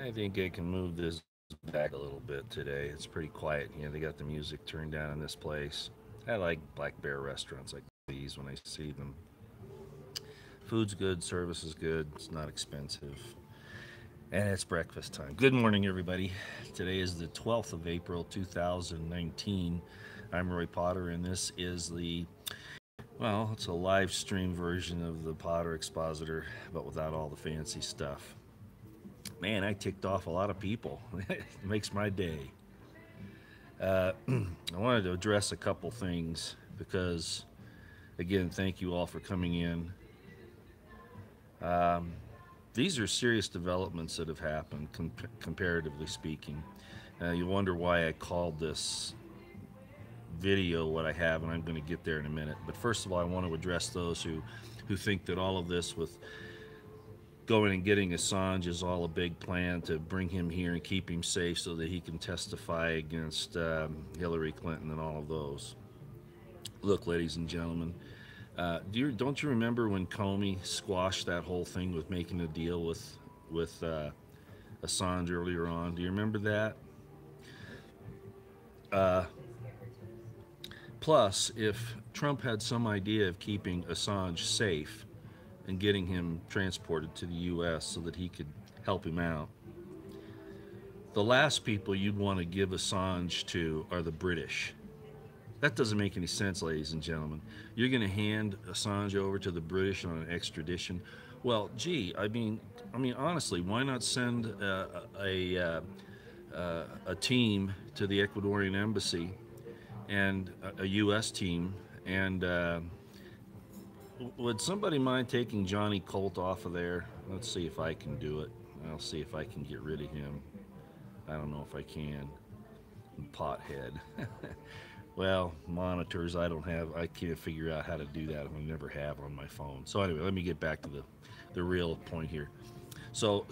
I think I can move this back a little bit today. It's pretty quiet. You know, they got the music turned down in this place. I like Black Bear restaurants like these when I see them. Food's good, service is good, it's not expensive, and it's breakfast time. Good morning, everybody. Today is the 12th of April, 2019. I'm Roy Potter, and this is well, it's a live stream version of the Potter Expositor, but without all the fancy stuff. Man, I ticked off a lot of people. It makes my day. I wanted to address a couple things because, again, thank you all for coming in. Um, these are serious developments that have happened, comparatively speaking. You wonder why I called this video what I have, and I'm going to get there in a minute. But first of all, I want to address those who think that all of this with going and getting Assange is all a big plan to bring him here and keep him safe so that he can testify against Hillary Clinton and all of those. Look, ladies and gentlemen, don't you remember when Comey squashed that whole thing with making a deal with Assange earlier on? Do you remember that? Uh, Plus, if Trump had some idea of keeping Assange safe and getting him transported to the U.S. so that he could help him out, the last people you'd want to give Assange to are the British. That doesn't make any sense, ladies and gentlemen. You're going to hand Assange over to the British on an extradition? Well, gee, honestly, why not send a team to the Ecuadorian embassy and a U.S. team? And would somebody mind taking Johnny Colt off of there? Let's see if I can do it. I'll see if I can get rid of him. I don't know if I can. Pothead. Well, monitors, I can't figure out how to do that. I never have on my phone. So anyway, let me get back to the real point here. So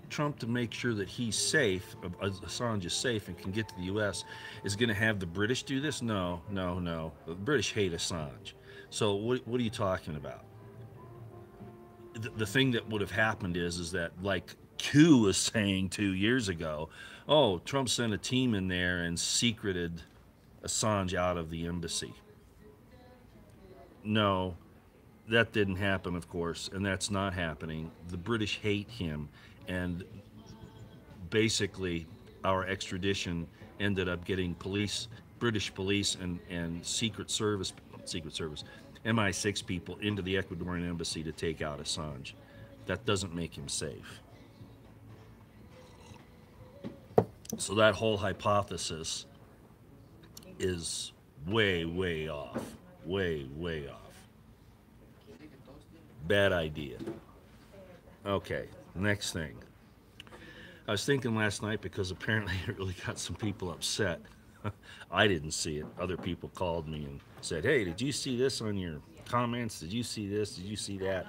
Trump, to make sure that he's safe, Assange is safe and can get to the U.S., is going to have the British do this? No. The British hate Assange. So what are you talking about? The thing that would have happened is that, like Q was saying 2 years ago, oh, Trump sent a team in there and secreted Assange out of the embassy. No, that didn't happen, of course, and that's not happening. The British hate him, and basically our extradition ended up getting British police and Secret Service, MI6 people into the Ecuadorian embassy to take out Assange. That doesn't make him safe. So that whole hypothesis is way off. Way off. Bad idea. Okay, next thing. I was thinking last night because apparently it really got some people upset. I didn't see it. Other people called me and said, hey, did you see this on your comments? Did you see this? Did you see that?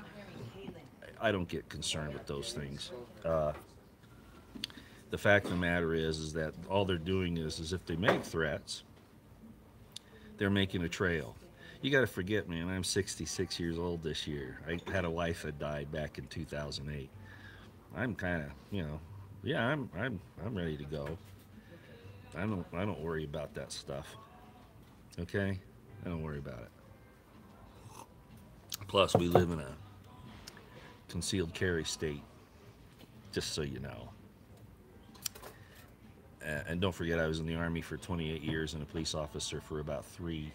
I don't get concerned with those things. The fact of the matter is that all they're doing is if they make threats, they're making a trail. You got to forget, man, I'm 66 years old this year. I had a wife that died back in 2008. I'm kind of, yeah, I'm ready to go. I don't worry about that stuff. Okay? I don't worry about it. Plus, we live in a concealed carry state, just so you know. And don't forget, I was in the Army for 28 years and a police officer for about 3.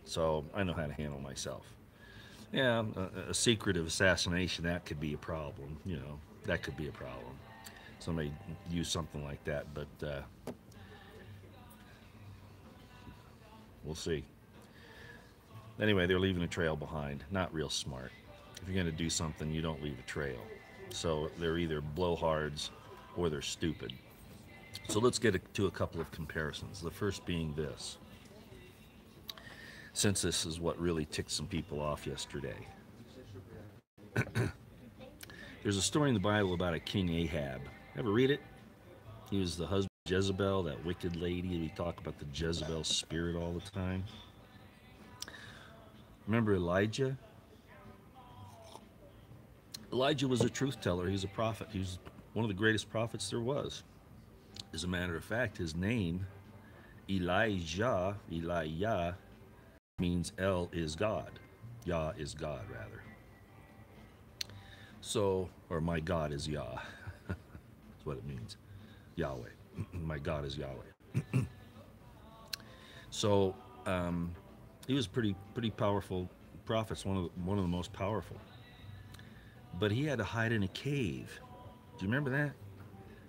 So I know how to handle myself. Yeah, a secretive assassination, that could be a problem. That could be a problem. Somebody use something like that, but we'll see. Anyway, they're leaving a trail behind. Not real smart. If you're going to do something, you don't leave a trail. So they're either blowhards or they're stupid. So let's get to a couple of comparisons. The first being this. Since this is what really ticked some people off yesterday. There's a story in the Bible about a King Ahab. Ever read it? He was the husband of Jezebel, that wicked lady. We talk about the Jezebel spirit all the time. Remember Elijah? Elijah was a truth teller. He was a prophet. He was one of the greatest prophets there was. As a matter of fact, his name, Elijah, means El is God. Yah is God, rather. So, or my God is Yah. That's what it means. Yahweh. My God is Yahweh. So, he was pretty powerful prophets, one of the most powerful. But he had to hide in a cave. Do you remember that?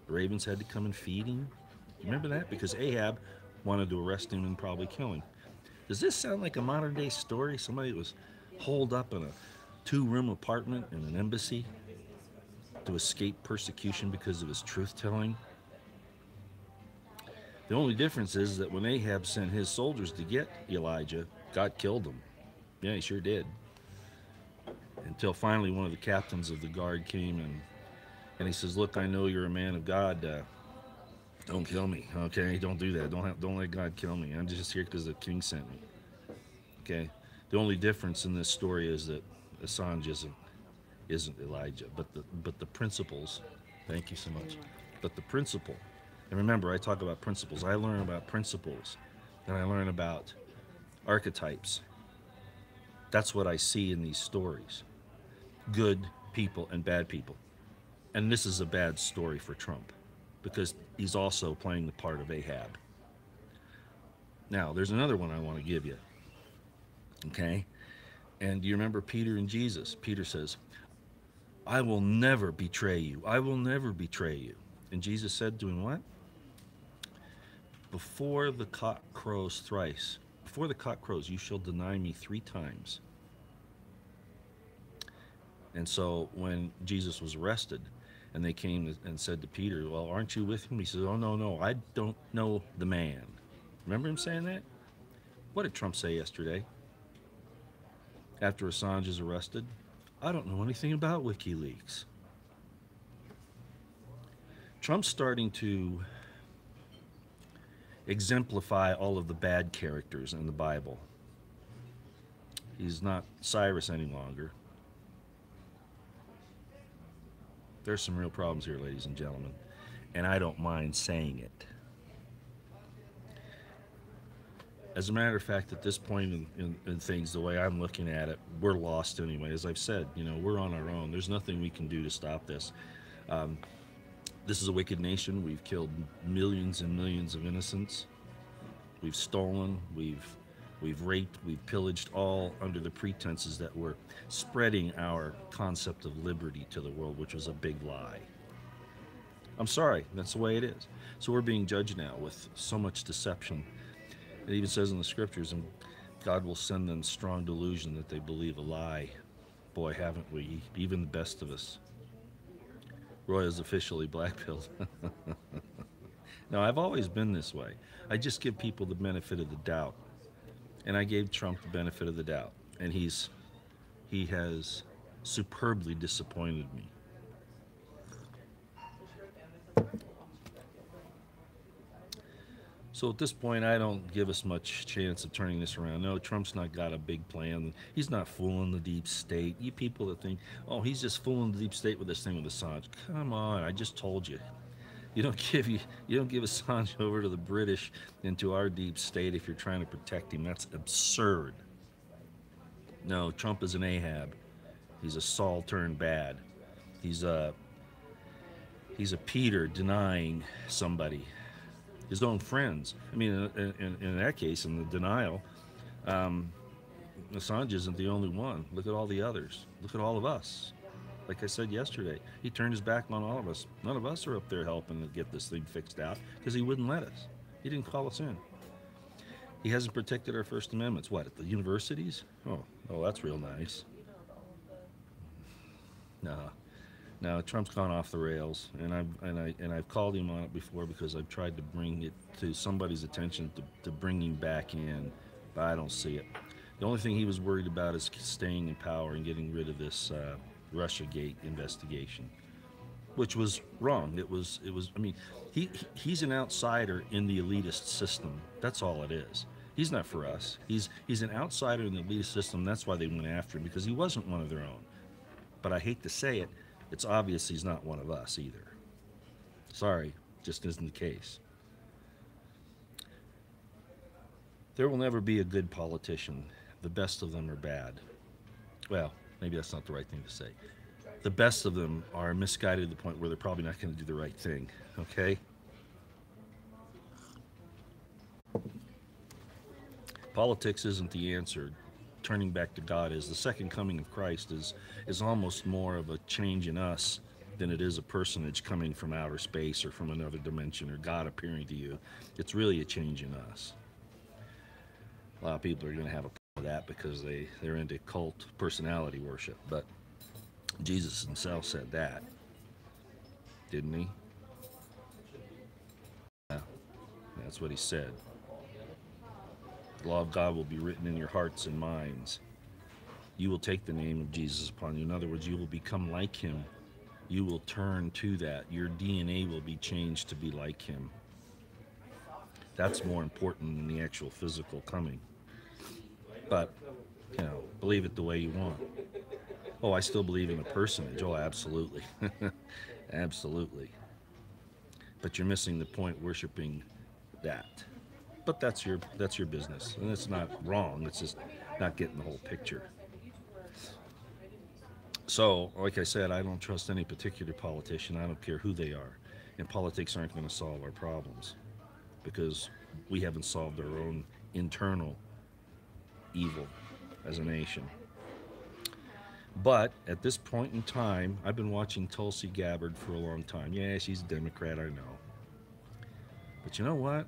The ravens had to come and feed him. Do you remember that? Because Ahab wanted to arrest him and probably kill him. Does this sound like a modern day story? Somebody was holed up in a 2-room apartment in an embassy to escape persecution because of his truth-telling? The only difference is that when Ahab sent his soldiers to get Elijah, God killed him. Yeah, he sure did. Until finally one of the captains of the guard came and he says, "Look, I know you're a man of God. Don't kill me, okay? Don't do that. Don't let God kill me. I'm just here because the king sent me." Okay. The only difference in this story is that Assange isn't Elijah, but the principles. Thank you so much. But the principle, and remember, I talk about principles. I learn about principles, and I learn about archetypes. That's what I see in these stories. Good people and bad people. And this is a bad story for Trump because he's also playing the part of Ahab. Now, there's another one I want to give you. Okay? And do you remember Peter and Jesus? Peter says, "I will never betray you. I will never betray you." And Jesus said to him, what? Before the cock crows thrice, before the cock crows, you shall deny me 3 times. And so when Jesus was arrested and they came and said to Peter, "Well, aren't you with him?" He says, "Oh, no, I don't know the man." Remember him saying that? What did Trump say yesterday? After Assange is arrested, "I don't know anything about WikiLeaks." Trump's starting to exemplify all of the bad characters in the Bible. He's not Cyrus any longer. There's some real problems here, ladies and gentlemen, and I don't mind saying it. As a matter of fact, at this point in things, the way I'm looking at it, we're lost anyway. As I've said, we're on our own. There's nothing we can do to stop this. This is a wicked nation. We've killed millions and millions of innocents. We've stolen, we've raped, we've pillaged, all under the pretenses that we're spreading our concept of liberty to the world, which was a big lie. I'm sorry, that's the way it is. So we're being judged now with so much deception. It even says in the scriptures, and God will send them strong delusion that they believe a lie. Boy, haven't we, even the best of us. Roy is officially blackpilled. No, I've always been this way. I just give people the benefit of the doubt. And I gave Trump the benefit of the doubt. And he has superbly disappointed me. So at this point, I don't give us much chance of turning this around. No, Trump's not got a big plan. He's not fooling the deep state. You people that think, oh, he's just fooling the deep state with this thing with Assange. Come on, I just told you. You don't give Assange over to the British and to our deep state if you're trying to protect him. That's absurd. No, Trump is an Ahab. He's a Saul turned bad. He's a Peter denying somebody, his own friends. I mean, in that case, in the denial, Assange isn't the only one. Look at all the others. Look at all of us. Like I said yesterday, he turned his back on all of us. None of us are up there helping to get this thing fixed out because he wouldn't let us. He didn't call us in. He hasn't protected our First Amendments. What, at the universities? Oh, that's real nice. No, Trump's gone off the rails, and I've called him on it before because I've tried to bring it to somebody's attention to bring him back in, but I don't see it. The only thing he was worried about is staying in power and getting rid of this Russiagate investigation, which was wrong. It was. I mean, he's an outsider in the elitist system. That's all it is. He's not for us. He's an outsider in the elitist system. That's why they went after him, because he wasn't one of their own. But I hate to say it, it's obvious he's not one of us either. Sorry, just isn't the case. There will never be a good politician. The best of them are bad. Well, maybe that's not the right thing to say. The best of them are misguided to the point where they're probably not going to do the right thing. Okay? Politics isn't the answer. Turning back to God is. The second coming of Christ is almost more of a change in us than it is a personage coming from outer space or from another dimension or God appearing to you. It's really a change in us. A lot of people are going to have a problem with that because they're into cult personality worship. But Jesus himself said that, didn't he? Yeah, that's what he said. The law of God will be written in your hearts and minds. You will take the name of Jesus upon you. In other words, you will become like him. You will turn to that. Your DNA will be changed to be like him. That's more important than the actual physical coming. But, believe it the way you want. Oh, I still believe in a personage. Oh, absolutely. Absolutely. But you're missing the point worshiping that. But that's your business. And it's not wrong. It's just not getting the whole picture. So, like I said, I don't trust any particular politician. I don't care who they are. And politics aren't going to solve our problems because we haven't solved our own internal evil as a nation. But at this point in time, I've been watching Tulsi Gabbard for a long time. Yeah, she's a Democrat, I know. But you know what?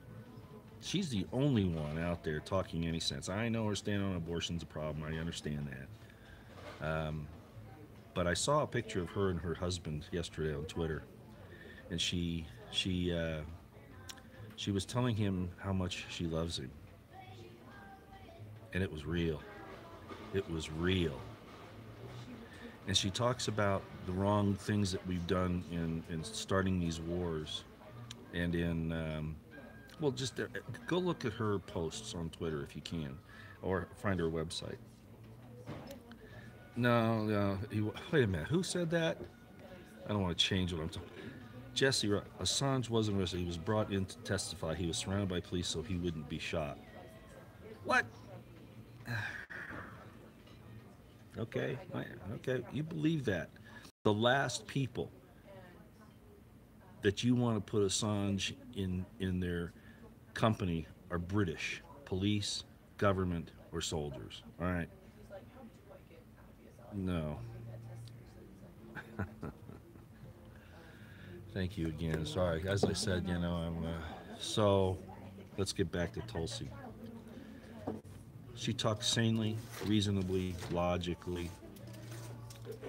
She's the only one out there talking any sense. I know her stand on abortion's a problem. I understand that. But I saw a picture of her and her husband yesterday on Twitter, and she was telling him how much she loves him, and it was real. It was real. And she talks about the wrong things that we've done in starting these wars, and in just go look at her posts on Twitter if you can, or find her website. No, wait a minute. Who said that? I don't want to change what I'm talking. Jesse, Assange wasn't arrested. He was brought in to testify. He was surrounded by police so he wouldn't be shot. What? Okay, you believe that. The last people that you want to put Assange in their company are British police, government, or soldiers. All right. No. Thank you again. Sorry. As I said, so let's get back to Tulsi. She talks sanely, reasonably, logically.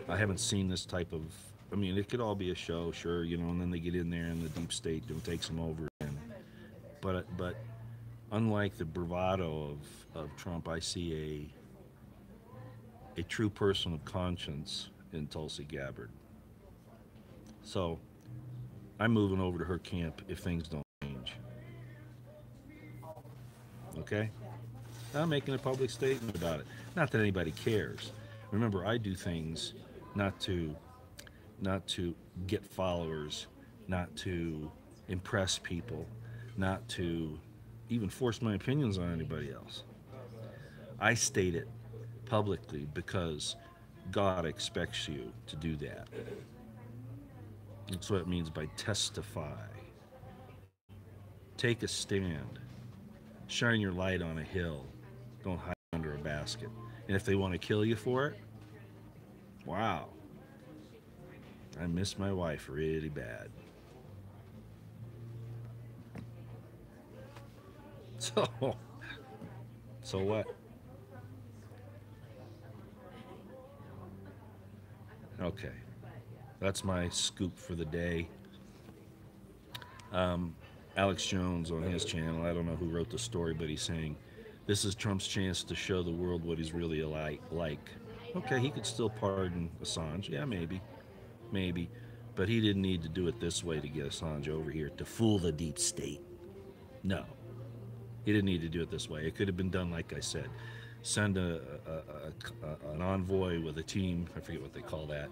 I haven't seen this type of, it could all be a show, sure, and then they get in there and the deep state takes them over. But unlike the bravado of Trump, I see a true person of conscience in Tulsi Gabbard. So I'm moving over to her camp if things don't change. Okay? I'm making a public statement about it. Not that anybody cares. Remember, I do things not to get followers, not to impress people, not to even force my opinions on anybody else. I state it publicly because God expects you to do that. That's what it means by testify. Take a stand. Shine your light on a hill. Don't hide under a basket. And if they want to kill you for it, wow. I miss my wife really bad. So what? Okay. That's my scoop for the day. Alex Jones on his channel, I don't know who wrote the story, but he's saying, this is Trump's chance to show the world what he's really like. Okay, he could still pardon Assange. Yeah, maybe. But he didn't need to do it this way to get Assange over here to fool the deep state. No. He didn't need to do it this way. It could have been done like I said. Send an envoy with a team, I forget what they call that,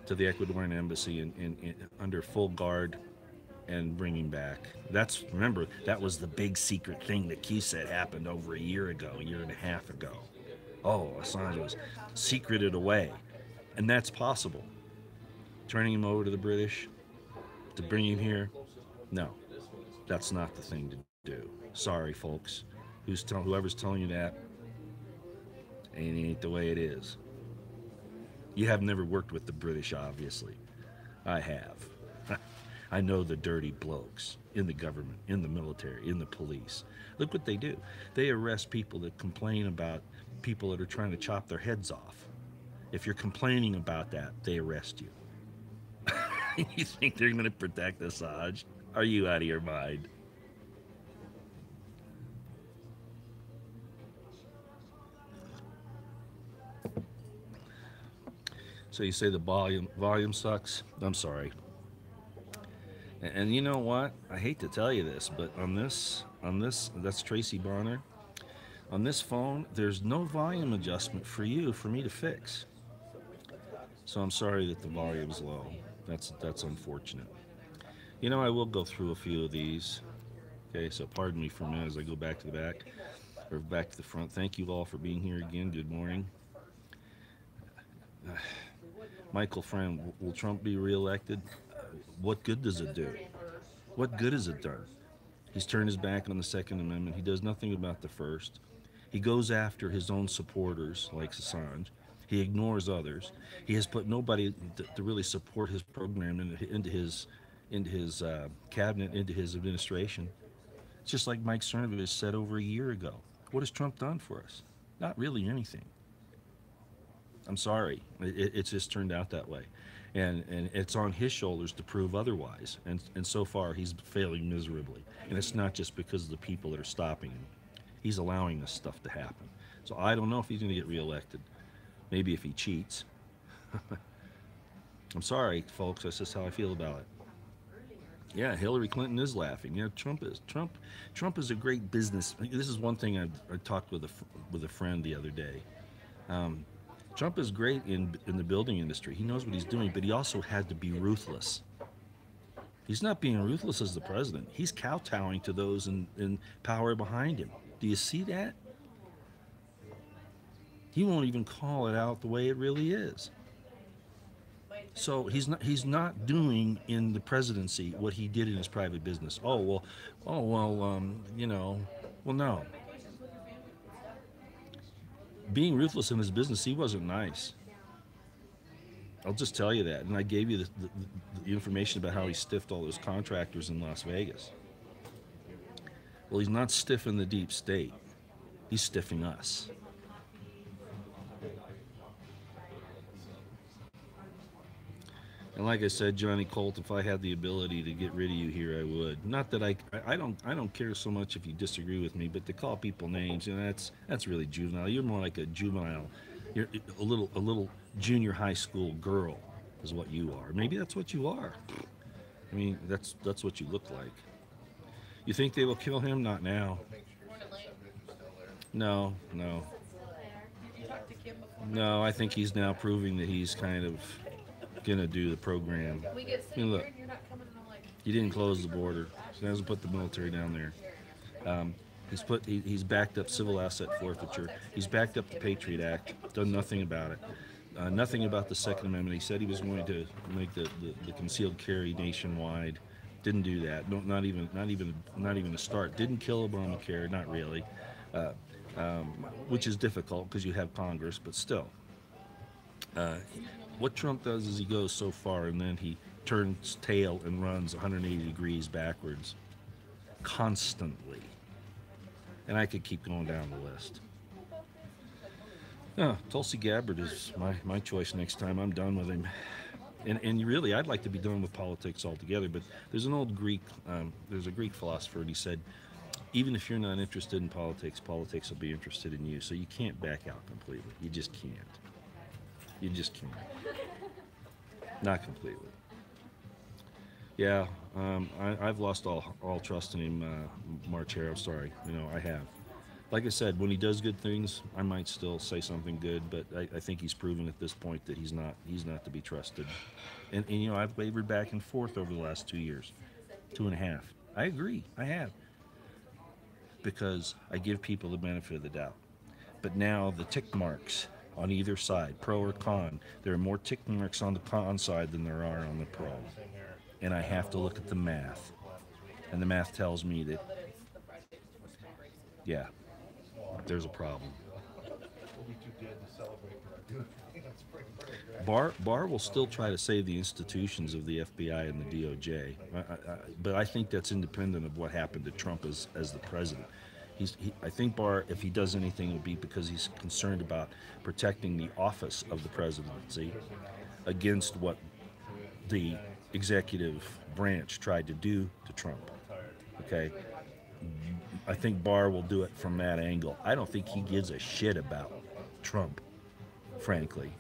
to the Ecuadorian embassy under full guard and bring him back. Remember, that was the big secret thing that Q said happened over a year ago, a year and a half ago. Oh, Assange was secreted away. And that's possible. Turning him over to the British to bring him here, no, that's not the thing to do. Sorry, folks. Whoever's telling you that, ain't the way it is. You have never worked with the British, obviously. I have. I know the dirty blokes in the government, in the military, in the police. Look what they do. They arrest people that complain about people that are trying to chop their heads off. If you're complaining about that, they arrest you. You think they're going to protect Assange? Are you out of your mind? So you say the volume sucks? I'm sorry. And you know what? I hate to tell you this, but on this, that's Tracy Bonner. On this phone, there's no volume adjustment for me to fix. So I'm sorry that the volume's low. That's unfortunate. You know, I will go through a few of these. Okay, so pardon me for a minute as I go back to the back, or back to the front. Thank you all for being here again. Good morning. Michael Friend, will Trump be reelected? What good does it do? What good has it done? He's turned his back on the Second Amendment. He does nothing about the First. He goes after his own supporters, like Assange. He ignores others. He has put nobody to really support his program into his cabinet, into his administration. It's just like Mike Cernovich said over a year ago. What has Trump done for us? Not really anything. I'm sorry. It's just turned out that way. And it's on his shoulders to prove otherwise. And so far, he's failing miserably. And it's not just because of the people that are stopping him. He's allowing this stuff to happen. So I don't know if he's going to get reelected. Maybe if he cheats. I'm sorry, folks. That's just how I feel about it. Yeah, Hillary Clinton is laughing. Yeah, Trump is a great business. This is one thing I talked with a friend the other day. Trump is great in the building industry. He knows what he's doing, but he also had to be ruthless. He's not being ruthless as the president. He's kowtowing to those in power behind him. Do you see that? He won't even call it out the way it really is. So he's not doing in the presidency what he did in his private business. No. Being ruthless in his business, he wasn't nice. I'll just tell you that. And I gave you the information about how he stiffed all those contractors in Las Vegas. Well, he's not stiffing the deep state. He's stiffing us. And like I said, Johnny Colt, if I had the ability to get rid of you here, I would. Not that I don't care so much if you disagree with me, but to call people names, that's really juvenile. You're more like a juvenile. You're a little junior high school girl is what you are. Maybe that's what you are. I mean, that's what you look like. You think they will kill him? Not now. No. No, I think he's now proving that he's kind of gonna do the program. I mean, look, he didn't close the border. He hasn't put the military down there. He's backed up civil asset forfeiture. He's backed up the Patriot Act. Done nothing about it. Nothing about the Second Amendment. He said he was going to make the concealed carry nationwide. Didn't do that. No, not even a start. Didn't kill Obamacare. Not really. Which is difficult because you have Congress, but still. What Trump does is he goes so far and then he turns tail and runs 180 degrees backwards constantly. And I could keep going down the list. Tulsi Gabbard is my choice next time. I'm done with him. And really, I'd like to be done with politics altogether, but there's an old Greek, there's a Greek philosopher, and he said, even if you're not interested in politics, politics will be interested in you. So you can't back out completely. You just can't. You just can't. Not completely. Yeah, I've lost all trust in him, March Hare. I'm sorry. I have. Like I said, when he does good things, I might still say something good, but I think he's proven at this point that he's not to be trusted. And you know, I've wavered back and forth over the last 2 years, 2.5. I agree, I have, because I give people the benefit of the doubt. But now the tick marks on either side, pro or con, there are more tick marks on the con side than there are on the pro. And I have to look at the math. And the math tells me that, yeah, there's a problem. Barr will still try to save the institutions of the FBI and the DOJ, but I think that's independent of what happened to Trump as the president. I think Barr, if he does anything, will be because he's concerned about protecting the office of the presidency against what the executive branch tried to do to Trump. Okay, I think Barr will do it from that angle. I don't think he gives a shit about Trump, frankly.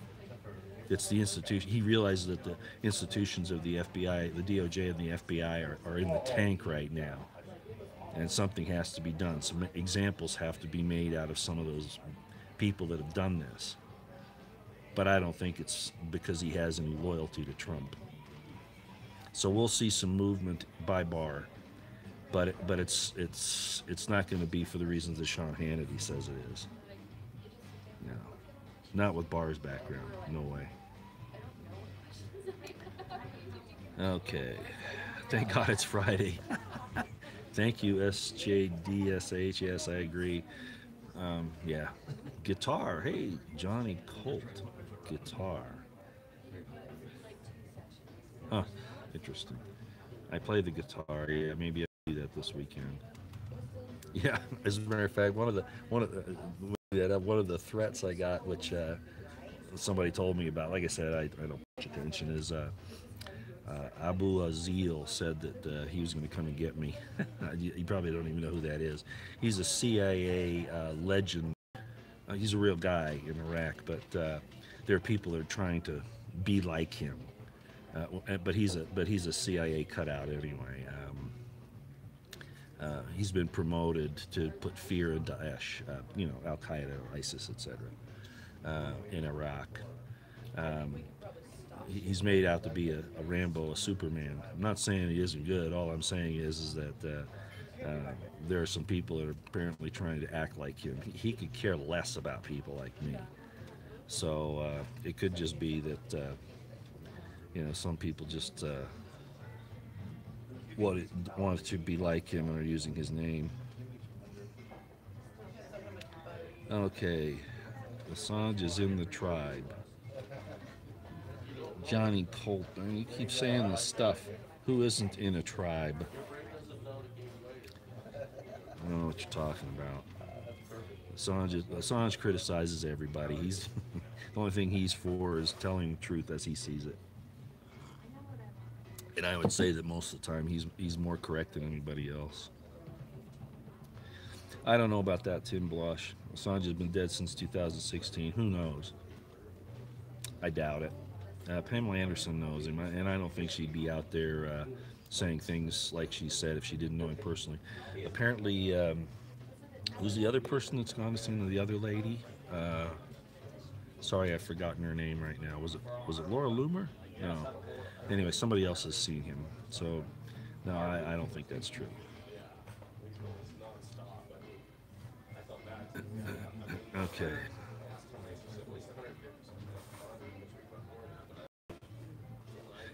It's the institution. He realizes that the institutions of the FBI, the DOJ and the FBI are in the tank right now. And something has to be done. Some examples have to be made out of some of those people that have done this. But I don't think it's because he has any loyalty to Trump. So we'll see some movement by Barr. But it's not going to be for the reasons that Sean Hannity says it is. No. Not with Barr's background. No way. Okay. Thank God it's Friday. Thank you, SJDSH. Yes, I agree. Yeah. Guitar. Hey, Johnny Colt. Guitar. Huh. Interesting. I play the guitar. Yeah, maybe I'll do that this weekend. Yeah. As a matter of fact, one of the threats I got, which somebody told me about, like I said, I don't pay attention, is Abu Azil said that he was going to come and get me. You probably don't even know who that is. He's a CIA legend. He's a real guy in Iraq, but there are people that are trying to be like him. But he's a CIA cutout anyway. He's been promoted to put fear in Daesh, Al Qaeda, ISIS, etc. In Iraq. He's made out to be a Rambo, a Superman. I'm not saying he isn't good. All I'm saying is that there are some people that are apparently trying to act like him. He could care less about people like me. So it could just be that some people just wanted to be like him and are using his name. Okay, Assange is in the tribe. Johnny Colt. I mean, you keep saying this stuff. Who isn't in a tribe? I don't know what you're talking about. Assange criticizes everybody. He's the only thing he's for is telling the truth as he sees it. And I would say that most of the time he's more correct than anybody else. I don't know about that, Tim Blosh. Assange has been dead since 2016. Who knows? I doubt it. Pamela Anderson knows him, and I don't think she'd be out there saying things like she said if she didn't know him personally. Apparently, who's the other person that's gone to see the other lady? Sorry, I've forgotten her name right now. Was it Laura Loomer? No. Anyway, somebody else has seen him. So, no, I don't think that's true. Okay.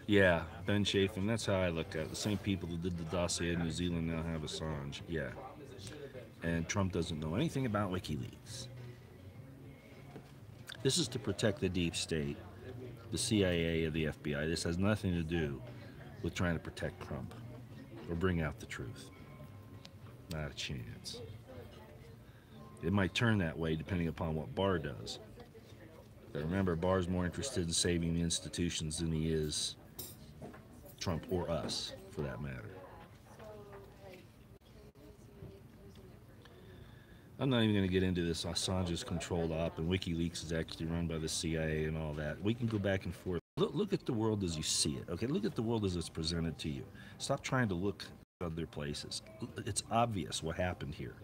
Yeah, Ben Chafin, that's how I look at it. The same people that did the dossier in New Zealand now have Assange. Yeah. And Trump doesn't know anything about WikiLeaks. This is to protect the deep state, the CIA or the FBI. This has nothing to do with trying to protect Trump or bring out the truth. Not a chance. It might turn that way depending upon what Barr does. But remember, Barr's more interested in saving the institutions than he is Trump or us, for that matter. I'm not even going to get into this. Assange's controlled op and WikiLeaks is actually run by the CIA and all that. We can go back and forth. Look at the world as you see it, okay? Look at the world as it's presented to you. Stop trying to look at other places. It's obvious what happened here.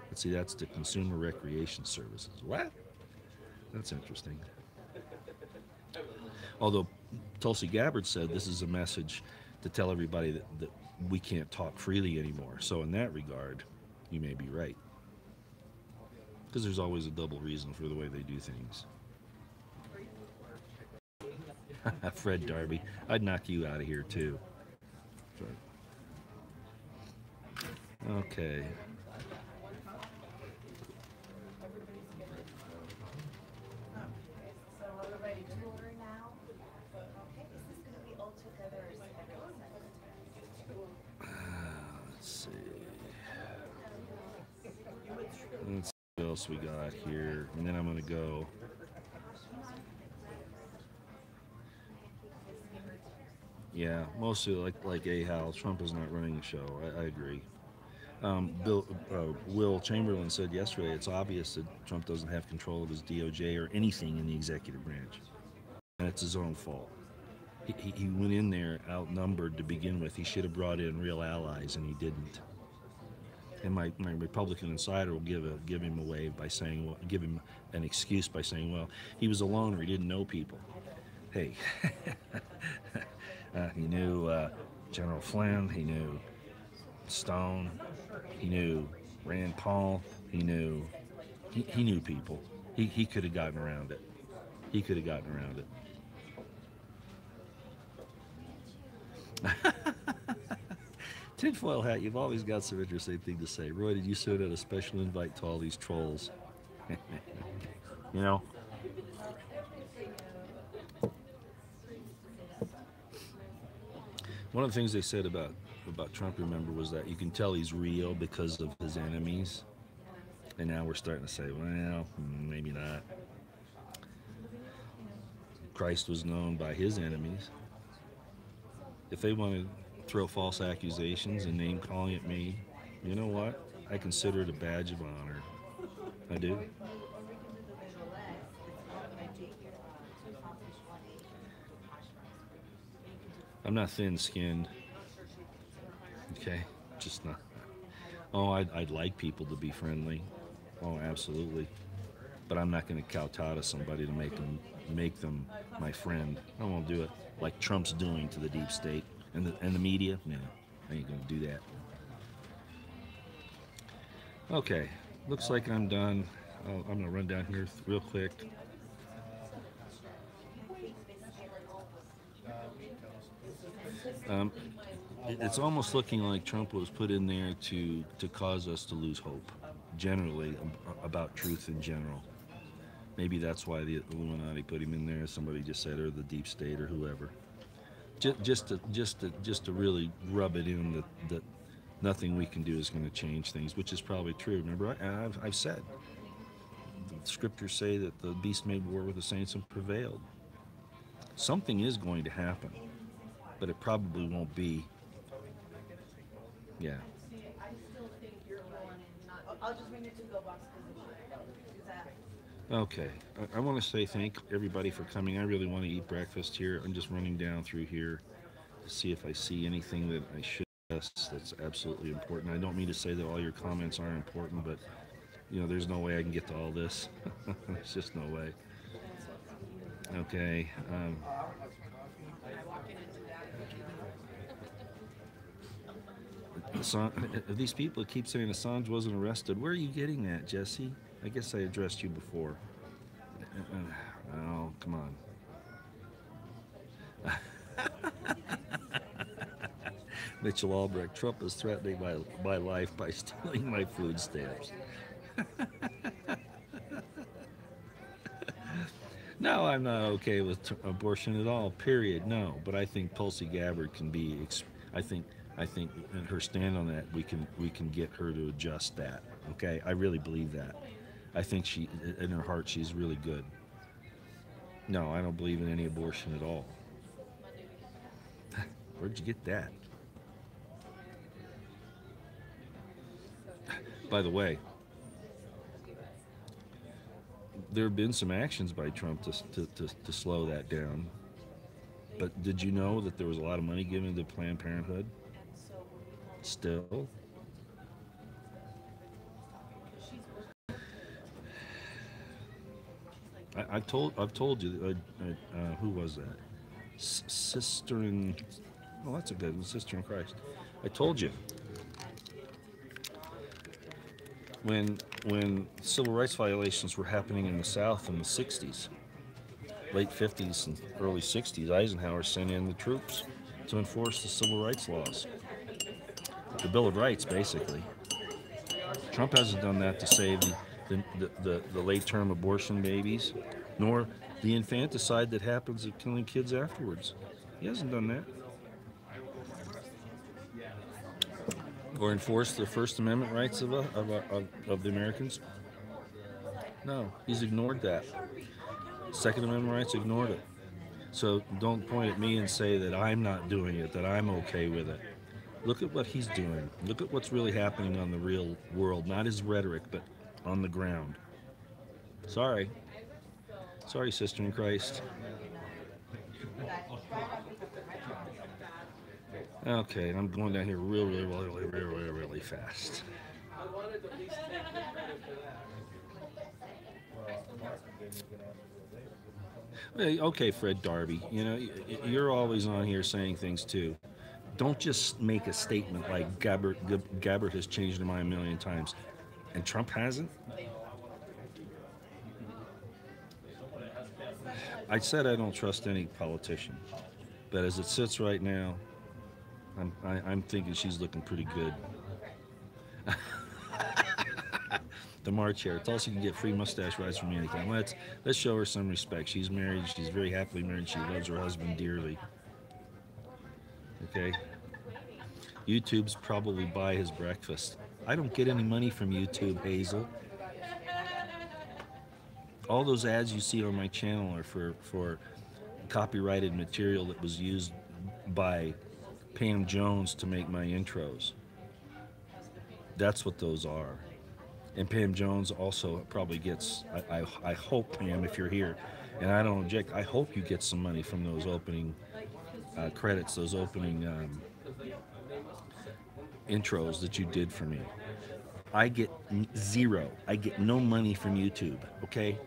Let's see, that's the Consumer Recreation Services. What? That's interesting. Although Tulsi Gabbard said this is a message to tell everybody that we can't talk freely anymore. So in that regard, you may be right. Because there's always a double reason for the way they do things. Fred Darby, I'd knock you out of here too. Okay. Let's see. Let's see what else we got here, and then I'm gonna go. Yeah, mostly like Hal. Trump is not running the show. I agree. Will Chamberlain said yesterday it's obvious that Trump doesn't have control of his DOJ or anything in the executive branch. And it's his own fault. He went in there outnumbered to begin with. He should have brought in real allies, and he didn't. And my Republican insider will give him away by saying, well, give him an excuse by saying, well, he was alone or he didn't know people. Hey, he knew General Flynn, he knew Stone, he knew Rand Paul, he knew people. He could have gotten around it. He could have gotten around it. Tinfoil hat, you've always got some interesting thing to say. Roy, did you send out a special invite to all these trolls? You know? One of the things they said about Trump, remember, was that you can tell he's real because of his enemies. And now we're starting to say, well, maybe not. Christ was known by his enemies. If they want to throw false accusations and name calling at me, you know what? I consider it a badge of honor. I do. I'm not thin-skinned. Okay? Just not. Oh, I'd like people to be friendly. Oh, absolutely. But I'm not going to kowtow to somebody to make them my friend. I won't do it like Trump's doing to the deep state and the media. No, I ain't going to do that. Okay, looks like I'm done. I'm going to run down here real quick. It's almost looking like Trump was put in there to cause us to lose hope, generally, about truth in general. Maybe that's why the Illuminati put him in there. Somebody just said, or the deep state, or whoever. Just to really rub it in that nothing we can do is going to change things, which is probably true. Remember, I've said the scriptures say that the beast made war with the saints and prevailed. Something is going to happen, but it probably won't be. Yeah. I'll just bring it to the box. Okay, I want to say thank everybody for coming. I really want to eat breakfast here. I'm just running down through here to see if I see anything that I should address that's absolutely important. I don't mean to say that all your comments aren't important, but you know, there's no way I can get to all this. There's just no way. Okay. These people keep saying Assange wasn't arrested. Where are you getting that, Jesse? I guess I addressed you before. Oh, come on. Mitchell Albrecht, Trump is threatening my life by stealing my food stamps. No, I'm not okay with abortion at all, period. No, but I think Tulsi Gabbard can be, I think in her stand on that, we can get her to adjust that. Okay, I really believe that. I think she, in her heart, she's really good. No, I don't believe in any abortion at all. Where'd you get that? By the way, there have been some actions by Trump to slow that down. But did you know that there was a lot of money given to Planned Parenthood? Still? I've told you. Who was that? Sister in. Well, that's a good one. Sister in Christ. I told you when civil rights violations were happening in the South in the '60s, late '50s and early '60s, Eisenhower sent in the troops to enforce the civil rights laws, the Bill of Rights, basically. Trump hasn't done that to save the late-term abortion babies, nor the infanticide that happens of killing kids afterwards. He hasn't done that. Or enforce the First Amendment rights of the Americans. No, he's ignored that. Second Amendment rights, ignored it. So don't point at me and say that I'm not doing it, that I'm okay with it. Look at what he's doing. Look at what's really happening on the real world. Not his rhetoric, but on the ground. Sorry. Sorry, sister in Christ. Okay, I'm going down here really fast. Okay, Fred Darby, you know, you're always on here saying things too. Don't just make a statement like Gabbard has changed her mind a million times, and Trump hasn't. I said I don't trust any politician, but as it sits right now, I'm thinking she's looking pretty good. The March here. Tulsi can get free mustache rides from anything. Let's show her some respect. She's married. She's very happily married. She loves her husband dearly. Okay. YouTube's probably buy his breakfast. I don't get any money from YouTube, Hazel. All those ads you see on my channel are for copyrighted material that was used by Pam Jones to make my intros. That's what those are. And Pam Jones also probably gets, I hope, Pam, if you're here, and I don't object, I hope you get some money from those opening credits, those opening intros that you did for me. I get zero. I get no money from YouTube, okay?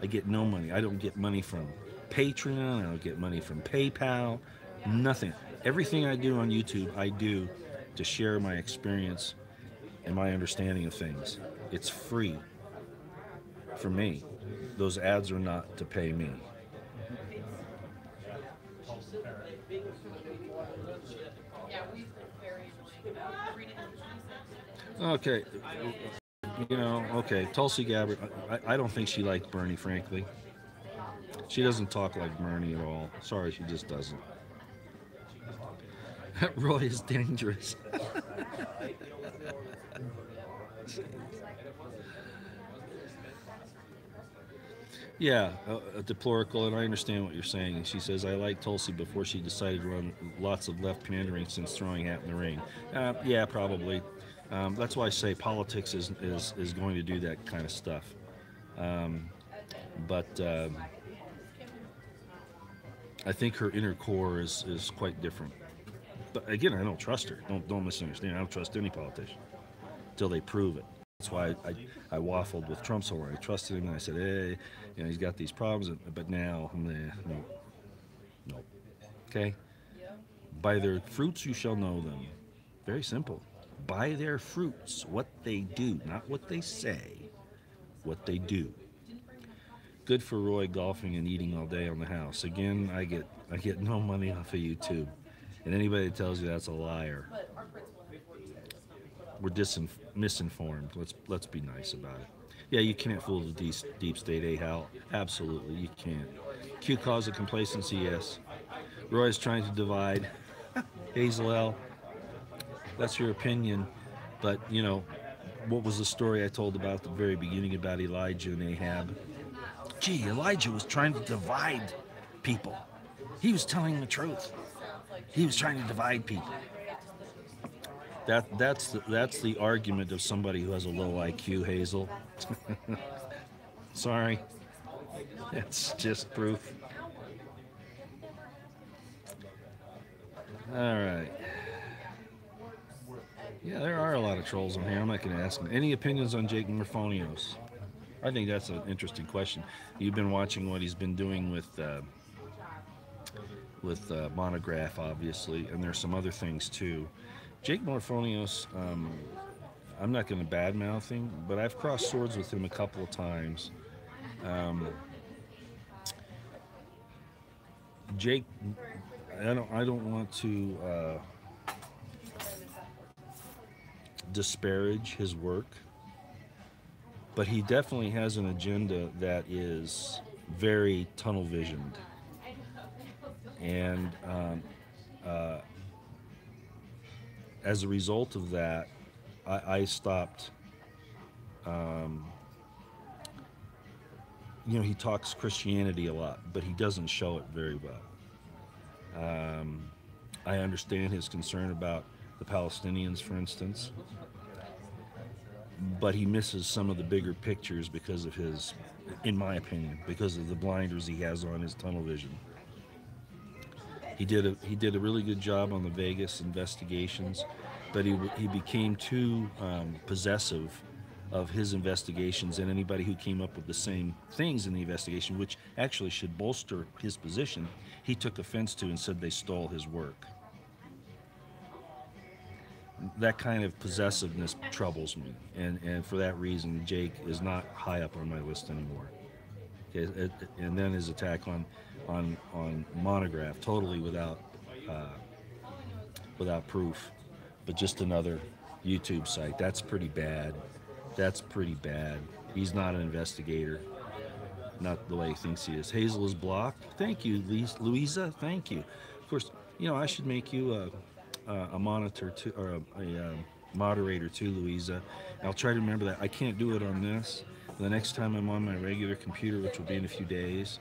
I get no money. I don't get money from Patreon. I don't get money from PayPal. Nothing. Everything I do on YouTube, I do to share my experience and my understanding of things. It's free for me. Those ads are not to pay me. Okay, you know, okay, Tulsi Gabbard, I don't think she liked Bernie, frankly. She doesn't talk like Bernie at all. Sorry, she just doesn't. Roy is dangerous. Yeah, deplorable, and I understand what you're saying. She says, I liked Tulsi before she decided to run lots of left pandering since throwing hat in the ring. Yeah, probably. That's why I say politics is going to do that kind of stuff. But I think her inner core is quite different. But again, I don't trust her. Don't misunderstand. I don't trust any politician until they prove it. That's why I waffled with Trump so hard. I trusted him, and I said, hey, you know, he's got these problems, but now, no. Okay? By their fruits you shall know them. Very simple. By their fruits, what they do, not what they say, what they do. Good for Roy golfing and eating all day on the house. Again, I get no money off of YouTube. And anybody that tells you that's a liar. We're misinformed. Let's be nice about it. Yeah, you can't fool the deep state, Hal. Absolutely, you can't. Q cause of complacency, yes. Roy's trying to divide. Hazel L, that's your opinion, but you know, what was the story I told about at the very beginning about Elijah and Ahab? Gee, Elijah was trying to divide people. He was telling the truth. He was trying to divide people. That's the argument of somebody who has a low IQ, Hazel. Sorry. That's just proof. All right. Yeah, there are a lot of trolls on here. I'm not going to ask them. Any opinions on Jake Morphonios? I think that's an interesting question. You've been watching what he's been doing with Monograph, obviously, and there's some other things too. Jake Morphonios, I'm not going to badmouth him, but I've crossed swords with him a couple of times. Um, Jake, I don't want to disparage his work, but he definitely has an agenda that is very tunnel visioned, and uh, as a result of that, I stopped. Um, he talks Christianity a lot, but he doesn't show it very well. Um, I understand his concern about the Palestinians, for instance, but he misses some of the bigger pictures because of his, in my opinion, because of the blinders he has on his tunnel vision. He did a really good job on the Vegas investigations, but he became too possessive of his investigations and anybody who came up with the same things in the investigation, which actually should bolster his position. He took offense to and said they stole his work. That kind of possessiveness troubles me, and for that reason, Jake is not high up on my list anymore. Okay, and then his attack on Monograph, totally without proof, but just another YouTube site. That's pretty bad. That's pretty bad. He's not an investigator, not the way he thinks he is. Hazel is blocked. Thank you, Louisa. Thank you. Of course, I should make you a monitor to, or a moderator too, Louisa. I'll try to remember that. I can't do it on this. The next time I'm on my regular computer, which will be in a few days,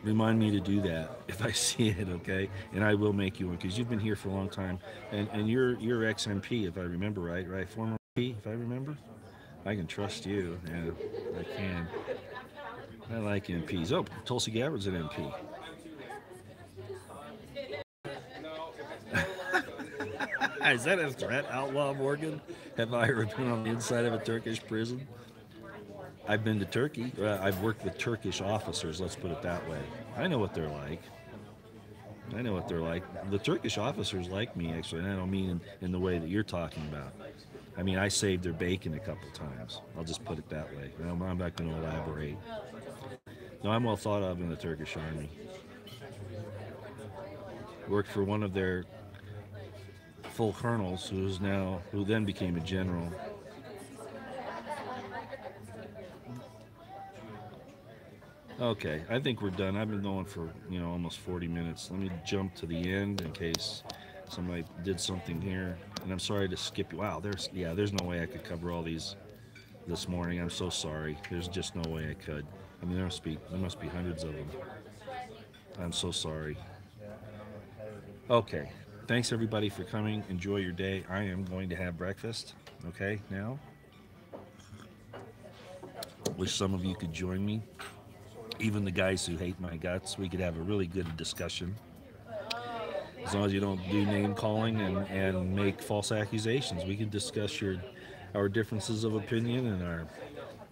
remind me to do that if I see it, okay? And I will make you one, because you've been here for a long time, and you're ex-MP, if I remember right? Former MP, if I remember. I can trust you. Yeah, I can. I like MPs. Oh, Tulsi Gabbard's an MP. Is that a threat, Outlaw Morgan? Have I ever been on the inside of a Turkish prison? I've been to Turkey. I've worked with Turkish officers, let's put it that way. I know what they're like. I know what they're like. The Turkish officers like me, actually, and I don't mean in the way that you're talking about. I mean, I saved their bacon a couple times. I'll just put it that way. I'm not going to elaborate. No, I'm well thought of in the Turkish army. Worked for one of their full colonels, who then became a general. Okay, I think we're done. I've been going for almost 40 minutes. Let me jump to the end in case somebody did something here. And I'm sorry to skip you. Wow, there's no way I could cover all these this morning. I'm so sorry. There's just no way I could. I mean, there must be hundreds of them. I'm so sorry. Okay, thanks everybody for coming. Enjoy your day. I am going to have breakfast. Okay, now. Wish some of you could join me. Even the guys who hate my guts, we could have a really good discussion. As long as you don't do name calling and make false accusations, we can discuss our differences of opinion and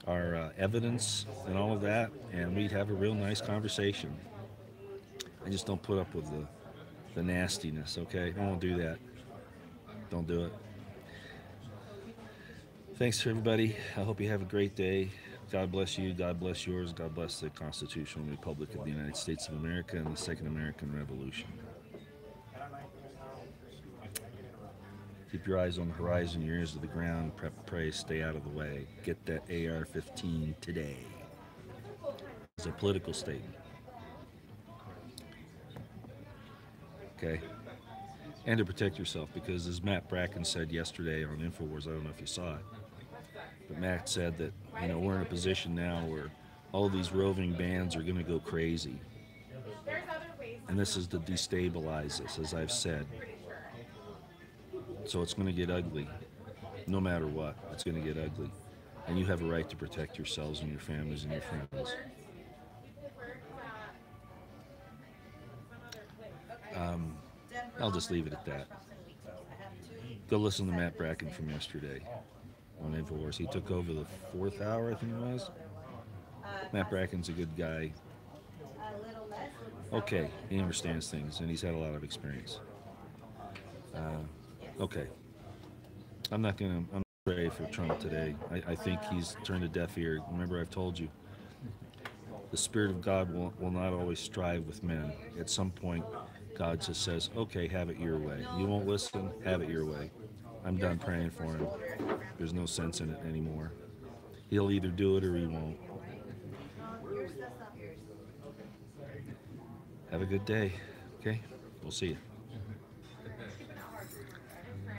our evidence and all of that, and we'd have a real nice conversation. I just don't put up with the nastiness, okay? I won't do that. Don't do it. Thanks to everybody. I hope you have a great day. God bless you. God bless yours. God bless the Constitutional Republic of the United States of America and the Second American Revolution. Keep your eyes on the horizon, your ears to the ground. Pray, stay out of the way. Get that AR-15 today. It's a political statement. Okay? And to protect yourself, because as Matt Bracken said yesterday on InfoWars, I don't know if you saw it, but Matt said that we're in a position now where all these roving bands are going to go crazy, and this is to destabilize us, as I've said. So it's going to get ugly, no matter what. It's going to get ugly, and you have a right to protect yourselves and your families and your friends. I'll just leave it at that. Go listen to Matt Bracken from yesterday. on InfoWars. He took over the 4th hour, I think it was. Matt Bracken's a good guy. Okay, he understands things, and he's had a lot of experience. Okay, I'm not pray for Trump today. I think he's turned a deaf ear. Remember, I've told you, the Spirit of God will not always strive with men. At some point, God just says, okay, have it your way. You won't listen, have it your way. I'm done praying for him. There's no sense in it anymore. He'll either do it or he won't. Have a good day, okay? We'll see you.